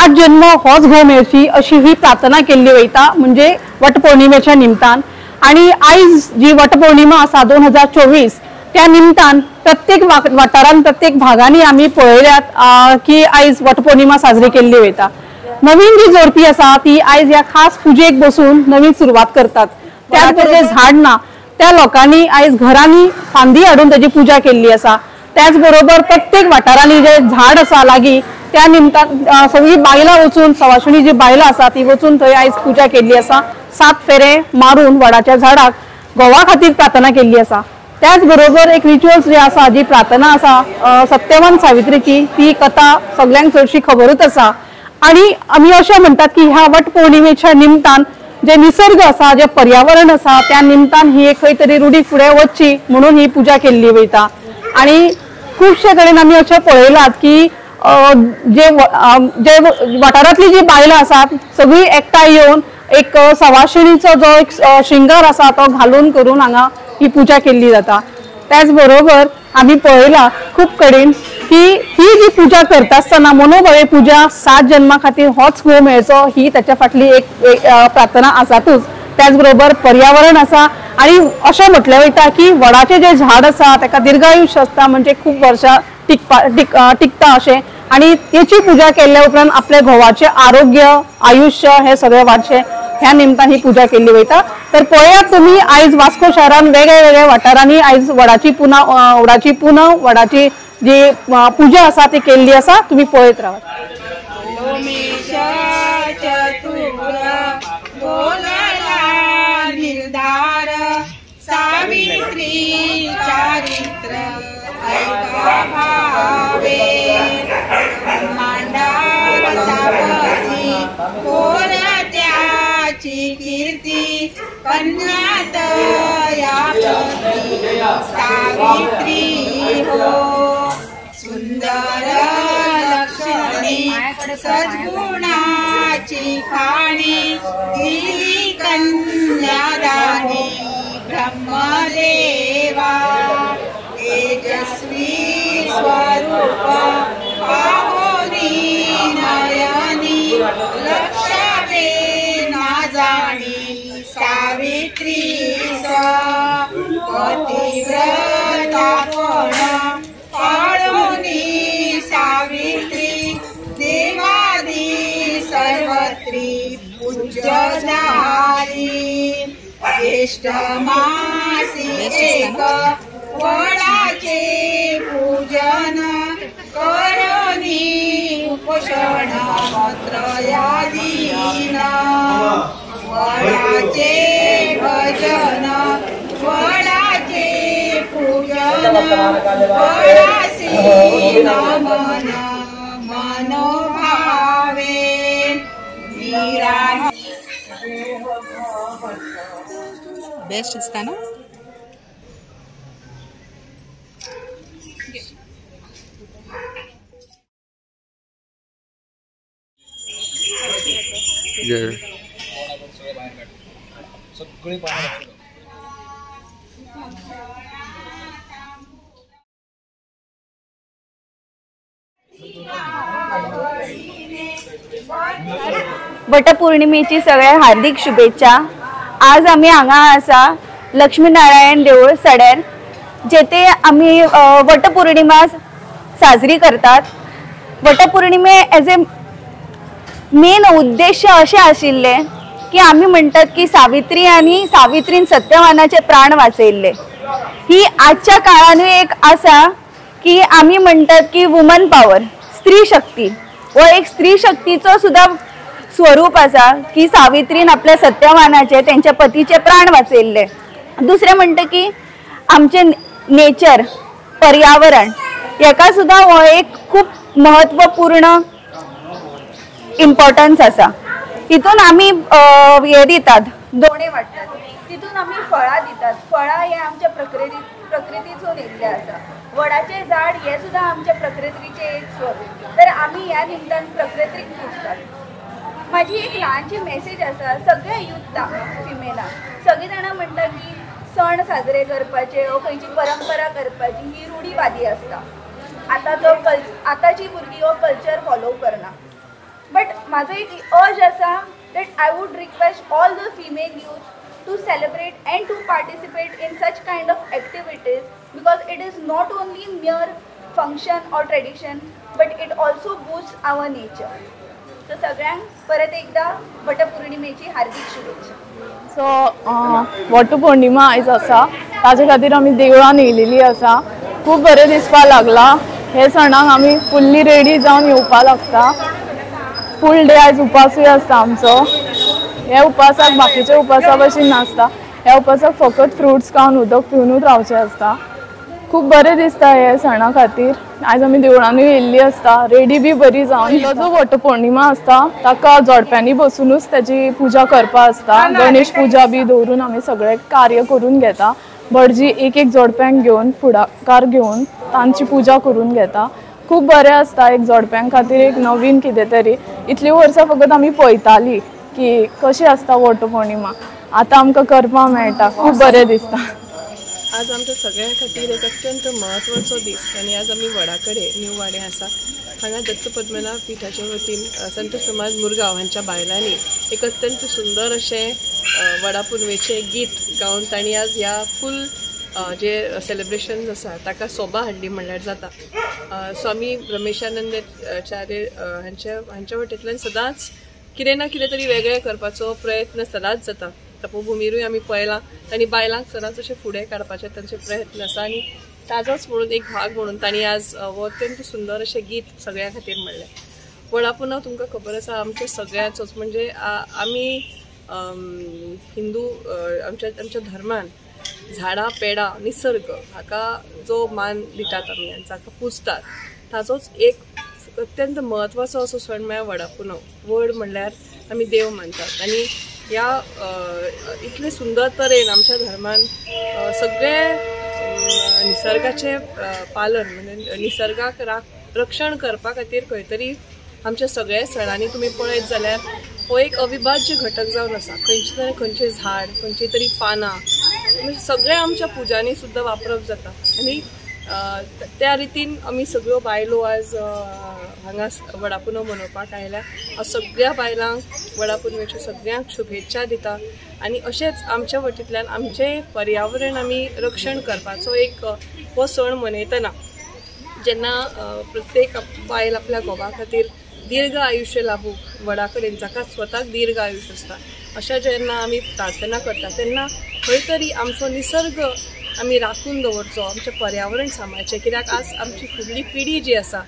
सात जन्म होच घोव मेळची अशी ही प्रार्थना केल्ली वयता म्हणजे वटपौर्णिमेच्या निमतान। आणि आयज जी वटपौर्णिमा आसा 2024 त्या निमतान प्रत्येक वाठारांत प्रत्येक भागांनी आमी पळयल्यात की आयज वटपौर्णिमा साजरी केल्ली वयता। नवीन जी जोडपी आसा ती आयज ह्या खास पुजेक बसून नवीन सुरवात करतात। त्याच जे झाड ना त्या लोकांनी आयज घरांनी फांदी हाडून त्याची पूजा केल्ली आसा। त्याच बरोबर प्रत्येक वाठारांनी जे झाड आसा लागी त्या निमतान सगळी बायलां वचून सवाशिणी जी बायलां आसा ती वचून थंय आयज पूजा केल्ली आसा। 7 फेरे मारून वडाच्या झाडाक घोवा खातीर प्रार्थना केल्ली आसा। त्याच बरोबर एक रिच्युअल्स जे आसा जी प्रार्थना आसा सत्यवान सावित्रीची ती कथा सगळ्यांक चडशी खबरूच आसा। आणि आमी अशें म्हणटात की ह्या वट पौर्णिमेच्या निमतान जे निसर्ग आसा जे पर्यावरण आसा त्या निमतान ही एक खंय तरी रुढी फुडें वचची म्हणून ही पूजा केल्ली वयता। आणि खुबशे कडेन आमी अशें पळयलात की जे वाठारांतली जी बायलां आसात सगळी एकठांय येवन एक सवाशिणीचो जो एक शिंगार आसा तो घालून करून हांगा ही पूजा केल्ली जाता। त्याच बरोबर आमी पळयला खूब कडेन की ही जी पूजा करता आसतना मनोभावे पूजा 7 जन्मा खातीर होच घोव मेळचो ही त्याच्या फाटली एक प्रार्थना आसातूच। त्याच बरोबर पर्यावरण आसा आणि अशें म्हटलें वयता की वडाचे जे झाड आसा ताका दीर्घायुष्य आसता म्हणजे खूब वर्षां टिकता अशें आणि त्याची पूजा केल्ल्या उपरांत आपल्या घोवाचे आरोग्य आयुष्य हे सगळे वाडचे ह्या निमतान ही पूजा केल्ली वयता। तर पळयात तुम्ही आयज वास्को शहरान वेगवेगळ्या वाठारांनी आयज वडाची पुनव वडाची जी पूजा आसा ती केल्ली आसा। तुम्ही पळयत रावात। सावित्री चारित्र ऐका भावे मांडा सावधी कोरत्याची कीर्ती कन्यात यापती सावित्री हो सुंदर लक्षणी सद्गुणाची खाणी दिली कन्यादानी ब्रह्मदेवा तेजस्वी स्वरूप पाहोनी नयनी लक्षवे ना जाणी सावित्री पतिव्रता पण पाळोनी सावित्री देवादी सर्वत्री पूज्य झाली। ज्येष्ठ मासी एक वडाचे पूजन करोनी उपोषण त्रयादीन वडाचे भजन वडाचे पूजन वडासी नमन मनोभावे वीरा बेस्ट दिसता ना। वटपौर्णिमेची सगळ्या हार्दिक शुभेच्छा। आज आम्ही हांगा आसा लक्ष्मीनारायण देऊळ सड्यार जेथे आम्ही वटपौर्णिमा साजरी करतात। वटपौर्णिमे एज ए मेन उद्देश असे आशिल्ले की आम्ही म्हणतात की सावित्री आणि सावित्रीन सत्यवानाचे प्राण वाचयल्ले। ही आजच्या काळान एक आसा की आम्ही म्हणतात की वुमन पॉवर स्त्री शक्ती व एक स्त्री शक्तीचो सुद्धा स्वरूप आसा की सावित्रीन आपल्या सत्यवानाचे त्यांच्या पतीचे प्राण वाचयल्ले। दुसरे म्हणते की आमचे नेचर पर्यावरण याका सुद्धा हो एक खूप महत्वपूर्ण इम्पॉर्टन्स आसा। तितून आम्ही हे दितात दोणे वाटतात तितून आम्ही फळा दितात। फळा हे आमच्या प्रकृतीतून येयल्ले आसा। वडाचे झाड हे सुद्धा आमच्या प्रकृतीचे एक स्वरूप। तर आम्ही या निमतान प्रकृतीक पुजतात। माझी एक लहानशी मेसेज आसा सगळ्या युथला फिमेला सगळी जाणां म्हणटा की सण साजरे करपाचे व खंयची परंपरा करपाची ही रूढीवादी आसता। आताची भुरगीं हो कल्चर फॉलो करना बट माझं एक अर्ज असा that I would request all the female youth to celebrate and to participate in such kind of activities, because it is not only mere function or tradition but it also boosts our nature. So सगळ्यांक परत एकदा वटपौर्णिमेची हार्दिक शुभेच्छा. So Vat Purnima आयज आसा, ताजे खातीर आमी देवळान येयलेली आसा. खूब बरें दिसपा लागला. हे सणाक आमी फुल्ली रेडी जावन येवपा लागता. फूल डे आयज उपासूय आसता आमचो. हे उपासाक बाकीच्या उपासा भशेन नासता. ह्या उपासाक फकत फ्रुट्स खावन उदक पिवनूच रावचें आसता. खूब बरें दिसता हे सणा खातीर. आयज आमी देवळानूय येयल्ली आसता, रेडी बी बरी जावन. जो वटपौर्णिमा आसता ताका जोडप्यांनी बसूनूच ताची पुजा करपा आसता. गणेश पुजा बी दवरून आमी सगळे कार्य करून घेता. भटजी एक एक जोडप्यांक घेवन फुडाकार घेवन तांची पुजा करून घेता. खूब बरें आसता एक जोडप्यां खातीर एक नवीन कितें तरी. इतली वर्सां फकत आमी पळयताली की कशी आसता वटपौर्णिमा, आतां आमकां करपा मेळटा. खूब बरें दिसता. आज आमच्या सगळ्यां खातीर एक अत्यंत म्हत्वाचो दीस आनी आज आमी वडा कडेन न्यू वाडे आसा. हांगा दत्त पद्मनाभ पिठाच्या वतीन संत समाज मुरगांव हांच्या बायलांनी एक अत्यंत सुंदर अशें वडा पुनवेचें गीत गावन तांणी आज ह्या फूल जे सेलिब्रेशन आसा ताका सोबा हाडली म्हणल्यार जाता. स्वामी ब्रह्मेशानंद च्यार्य हांच्या वटेंतल्यान सदांच कितें ना कितें तरी वेगळें करपाचो प्रयत्न सदांच जाता. तपोभुमीरूय आमी पळयलां तांणी बायलांक सदांच अशें फुडें काडपाचे तांचे प्रयत्न आसा आनी ताजोच म्हणून एक भाग म्हणून तांणी आज हो अत्यंत सुंदर अशें गीत सगळ्यां खातीर म्हणलें. वडा पुनव तुमकां खबर आसा आमच्या सगळ्यांचोच, म्हणजे आमी हिंदू आमच्या धर्मान झाडां पेडां निसर्ग हाका जो मान दितात आमी आनी जाका पुजतात ताचोच एक अत्यंत म्हत्वाचो असो सण म्हळ्यार वडा पुनव. वड म्हणल्यार आमी देव मानतात आनी ह्या इतले सुंदर तरेन आमच्या धर्मान सगळे निसर्गाचे पालन म्हणजे निसर्गाक रक्षण करपा खातीर खंय तरी आमच्या सगळ्या सणांनी तुमी पळयत जाल्यार हो एक अविभाज्य घटक जावन आसा. खंयचे तरी खंयचें झाड, खंयची तरी पानां, म्हणजे सगळें आमच्या पुजांनी सुद्दां वापरप जाता. आनी त्या रितीन आमी सगळ्यो बायलो आज हांगा वडा पुनव मनोवपाक आयल्या. हांव सगळ्या बायलांक वडा पुनवेच्यो सगळ्यांक शुभेच्छा दिता आनी अशेंच आमच्या वटेंतल्यान आमचें पर्यावरण आमी रक्षण करपाचो एक हो सण मनयतना जेन्ना प्रत्येक बायल आपल्या घोवा खातीर दीर्घ आयुश्य लाभूं वडा कडेन जाका स्वताक दीर्घ आयुश्य आसता अशें जेन्ना आमी प्रार्थना करता तेन्ना खंय तरी आमचो निसर्ग आमी राखून दवरचो, आमचें पर्यावरण सांबाळचें. कित्याक आज आमची फुडली पिढी जी आसा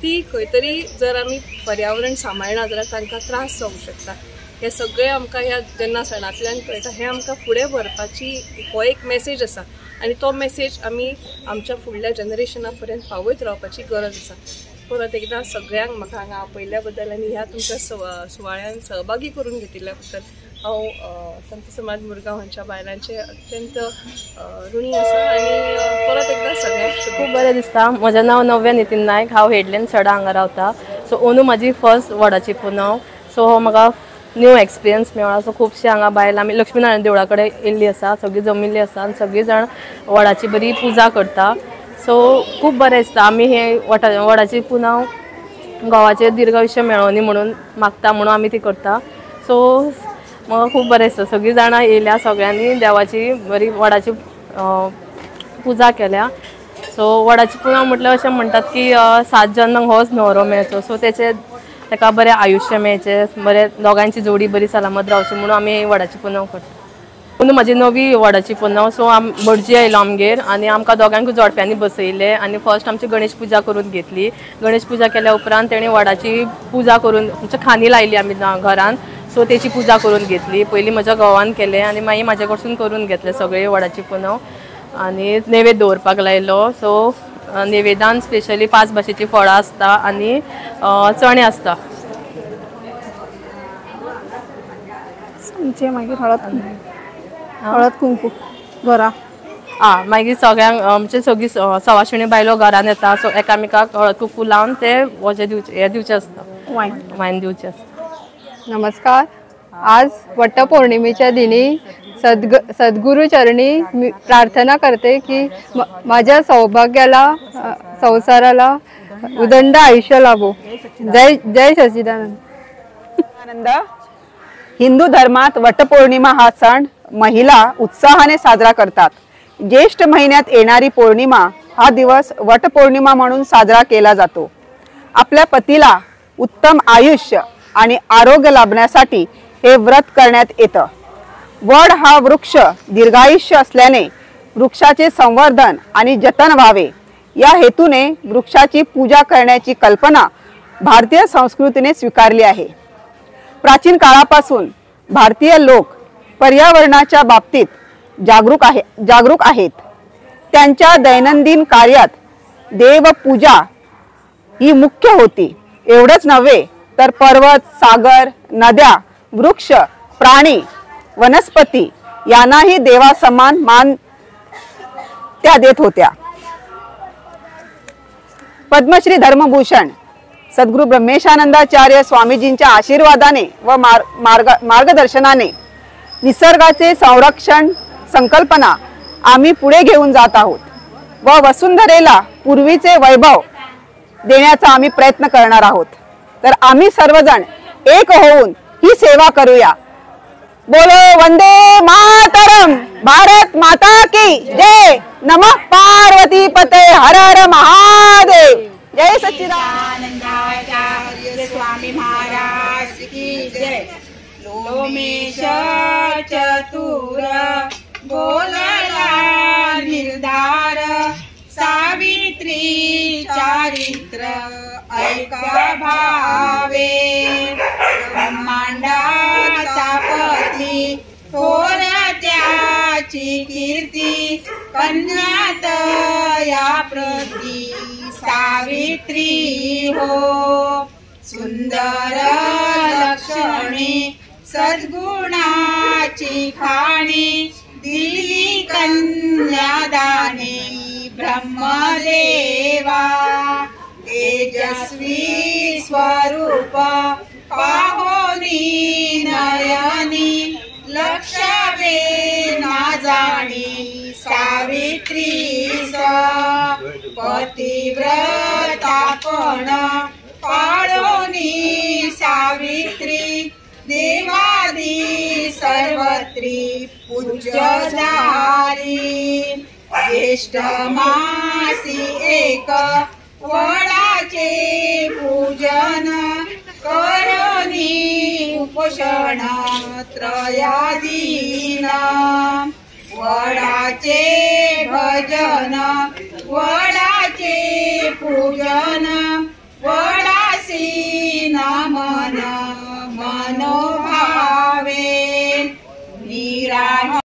ती खंय तरी जर आमी पर्यावरण सांबाळना जाल्यार तांकां त्रास जावंक शकता. हे सगळें आमकां ह्या जेन्ना सणांतल्यान कळटा हें आमकां फुडें व्हरपाची हो एक मेसेज आसा आनी तो मेसेज आमी आमच्या फुडल्या जनरेशना पर्यंत पावयत रावपाची गरज आसा. परत एकदां सगळ्यांक म्हाका हांगा आपयल्या बद्दल आनी ह्या तुमच्या सुवाळ्यान सहभागी करून घेतिल्ल्या बद्दल हांव संत समाज मुरगांव हांच्या बायलांचे अत्यंत ऋणी आसा आनी परत एकदां सगळ्यांक खूब बरें दिसता. म्हजें नांव नव्या नितीन नायक, हांव हेडलेन सडा हांगा रावता. सो अंदू म्हाजी फर्स्ट वडाची पुनव, सो हो म्हाका न्यू एक्सपिरियन्स मेळ्ळा. सो खुबशे हांगा बायलां आमी लक्ष्मीनारायण देवळा कडेन येयल्ली आसा, सगळीं जमिल्लीं आसा आनी सगळीं जाण वडाची बरी पुजा करता. सो खूब बरें दिसता. आमी हे वडाची पुनव घोवाचेर दीर्घ आयुश्य मेळोनी म्हणून मागता म्हणून आमी ती करता. सो म्हाका खूब बरें दिसता. सगळीं जाणां येयल्या, सगळ्यांनी देवाची बरी वडाची पुजा केल्या. सो वडाची पुनव म्हटल्यार अशें म्हणटात की 7 जन्मांक होच न्हवरो मेळचो. सो ताका बरें आयुश्य मेळचें, बरें दोगांची जोडी बरी सलामत रावची म्हणून आमी वडाची पुनव करता. पूण म्हाजी नवी वडाची पुनव. सो भटजी आयलो आमगेर आनी आमकां दोगांकूय जोडप्यांनी बसयले आनी फर्स्ट आमची गणेश पुजा करून घेतली. गणेश पुजा केल्या उपरांत तेणी वडाची पुजा करून आमच्या खांदी लायली आमी घरान. सो तेची पुजा करून घेतली. पयलीं म्हज्या घोवान केलें आनी मागीर म्हाजे कडसून करून घेतलें सगळें वडाची पुनव आनी नेवेद दवरपाक लायलो. सो नेवेदान स्पेशली 5 भाशेची फळां आसता आनी चणे आसता. मागीर हळद कुंकू घरा मागीर सगळ्यांक आमचे सगळी सवाशिणी बायलो घरान येता. सो एकामेकाक हळद कुंकू लावन ते हे दिवचे आसता, वायन दिवचे आसता. नमस्कार. आज वटपौर्णिमेच्या दिनी सद्गुरु चरणी मी प्रार्थना करते की माझ्या सौभाग्याला संसाराला उदंड आयुष्य लाभो. जय जय सच्चिदानंद. आनंद. हिंदू धर्मात वटपौर्णिमा हा सण महिला उत्साहाने साजरा करतात. ज्येष्ठ महिन्यात येणारी पौर्णिमा हा दिवस वटपौर्णिमा म्हणून साजरा केला जातो. आपल्या पतीला उत्तम आयुष्य आणि आरोग्य लाभण्यासाठी हे व्रत करण्यात येतं. वड हा वृक्ष दीर्घायुष्य असल्याने वृक्षाचे संवर्धन आणि जतन व्हावे या हेतूने वृक्षाची पूजा करण्याची कल्पना भारतीय संस्कृतीने स्वीकारली आहे. प्राचीन काळापासून भारतीय लोक पर्यावरणाच्या बाबतीत जागरूक आहेत. त्यांच्या दैनंदिन कार्यात देवपूजा ही मुख्य होती. एवढंच नव्हे तर पर्वत, सागर, नद्या, वृक्ष, प्राणी, वनस्पती यांनाही देवासमान मान त्या देत होत्या. पद्मश्री धर्मभूषण सद्गुरू ब्रह्मेशानंदाचार्य स्वामीजींच्या आशीर्वादाने व मार्गदर्शनाने निसर्गाचे संरक्षण संकल्पना आम्ही पुढे घेऊन जात आहोत व वसुंधरेला पूर्वीचे वैभव देण्याचा आम्ही प्रयत्न करणार आहोत. तर आम्ही सर्वजण एक होऊन ही सेवा करूया. बोलो वंदे मातरम. भारत माता की जय. नमः पार्वती पते. हर हर महादेव. जय सच्चिदानंदाचार्य स्वामी महाराज की जय. लोमेश चतुर बोलला निर्धार सावित्री चारित्र ऐका भावे. ब्रह्मांडाचा पती थोर त्याची कीर्ती कन्यात या प्रती सावित्री हो. सुंदर लक्षणे सद्गुणाची खाणी दिली कन्यादानी ब्रह्मदेवा. तेजस्वी स्वरूप पाहोनी नयनी लक्षवे ना जाणी सावित्री पतिव्रतापण पाळोनी सावित्री देवादी सर्वत्री पूज्य झाली. ज्येष्ठ मासी एक वडाचे पूजन करोनी उपोषण त्रयादीन. वडाचे भजन वडाचे पूजन वडासी नमन मनो